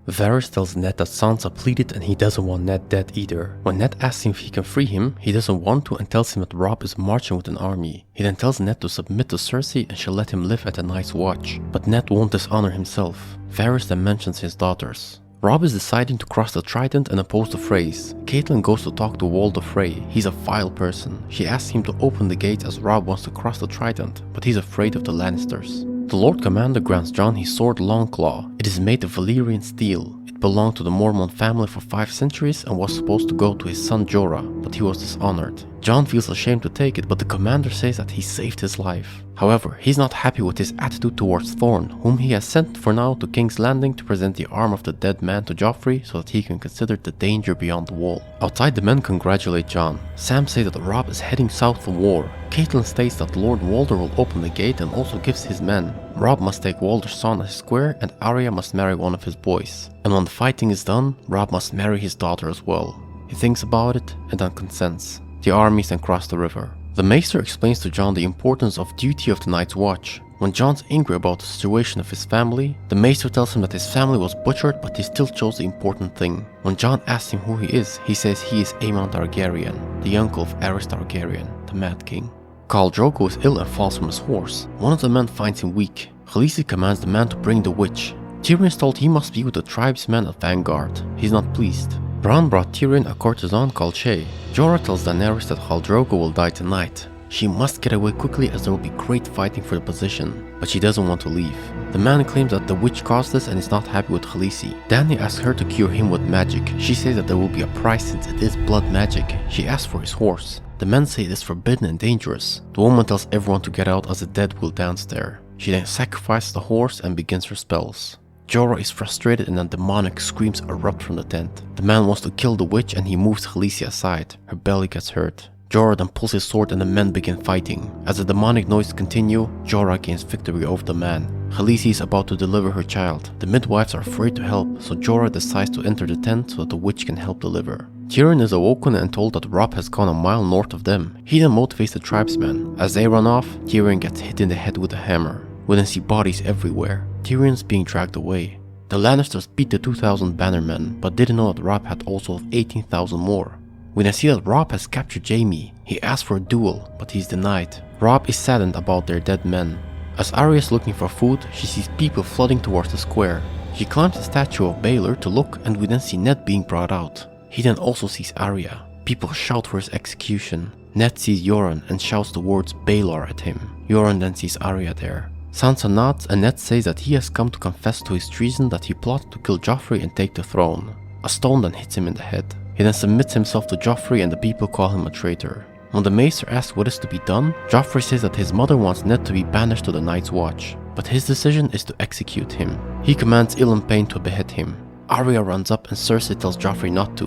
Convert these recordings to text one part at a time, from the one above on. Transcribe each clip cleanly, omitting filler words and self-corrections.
Varys tells Ned that Sansa pleaded and he doesn't want Ned dead either. When Ned asks him if he can free him, he doesn't want to and tells him that Robb is marching with an army. He then tells Ned to submit to Cersei and she'll let him live at the Night's Watch. But Ned won't dishonor himself. Varys then mentions his daughters. Robb is deciding to cross the Trident and oppose the Freys. Catelyn goes to talk to Walder Frey. He's a vile person. She asks him to open the gates as Robb wants to cross the Trident, but he's afraid of the Lannisters. The Lord Commander grants Jon his sword Longclaw. It is made of Valyrian steel. It belonged to the Mormont family for 5 centuries and was supposed to go to his son Jorah, but he was dishonored. Jon feels ashamed to take it, but the commander says that he saved his life. However, he's not happy with his attitude towards Thorne, whom he has sent for now to King's Landing to present the arm of the dead man to Joffrey so that he can consider the danger beyond the wall. Outside, the men congratulate Jon. Sam says that Robb is heading south for war. Catelyn states that Lord Walder will open the gate and also gives his men. Robb must take Walder's son as square and Arya must marry one of his boys. And when the fighting is done, Robb must marry his daughter as well. He thinks about it and then consents. The armies then cross the river. The Maester explains to Jon the importance of duty of the Night's Watch. When Jon's angry about the situation of his family, the Maester tells him that his family was butchered but he still chose the important thing. When Jon asks him who he is, he says he is Aemon Targaryen, the uncle of Aerys Targaryen, the Mad King. Khal Drogo is ill and falls from his horse. One of the men finds him weak. Khaleesi commands the man to bring the witch. Tyrion is told he must be with the tribesmen at Vanguard. He's not pleased. Bran brought Tyrion a courtesan called Shae. Jorah tells Daenerys that Khal Drogo will die tonight. She must get away quickly as there will be great fighting for the position, but she doesn't want to leave. The man claims that the witch caused this and is not happy with Khaleesi. Dany asks her to cure him with magic. She says that there will be a price since it is blood magic. She asks for his horse. The men say it is forbidden and dangerous. The woman tells everyone to get out as the dead will dance there. She then sacrifices the horse and begins her spells. Jorah is frustrated and then demonic screams erupt from the tent. The man wants to kill the witch and he moves Khaleesi aside. Her belly gets hurt. Jorah then pulls his sword and the men begin fighting. As the demonic noises continue, Jorah gains victory over the man. Khaleesi is about to deliver her child. The midwives are afraid to help, so Jorah decides to enter the tent so that the witch can help deliver. Tyrion is awoken and told that Robb has gone a mile north of them. He then motivates the tribesmen. As they run off, Tyrion gets hit in the head with a hammer. We then see bodies everywhere. Tyrion's being dragged away. The Lannisters beat the 2,000 bannermen, but didn't know that Robb had also 18,000 more. We then see that Robb has captured Jaime. He asks for a duel, but he's denied. Robb is saddened about their dead men. As Arya is looking for food, she sees people flooding towards the square. She climbs the statue of Baelor to look, and we then see Ned being brought out. He then also sees Arya. People shout for his execution. Ned sees Yoren and shouts the words Baelor at him. Yoren then sees Arya there. Sansa nods and Ned says that he has come to confess to his treason that he plotted to kill Joffrey and take the throne. A stone then hits him in the head. He then submits himself to Joffrey and the people call him a traitor. When the Maester asks what is to be done, Joffrey says that his mother wants Ned to be banished to the Night's Watch, but his decision is to execute him. He commands Ilyn Payne to behead him. Arya runs up and Cersei tells Joffrey not to.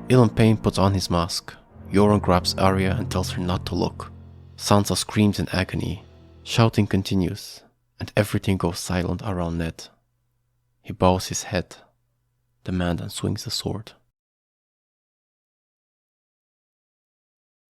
Ilyn Payne puts on his mask. Yoren grabs Arya and tells her not to look. Sansa screams in agony. Shouting continues, and everything goes silent around Ned. He bows his head. The man then swings the sword.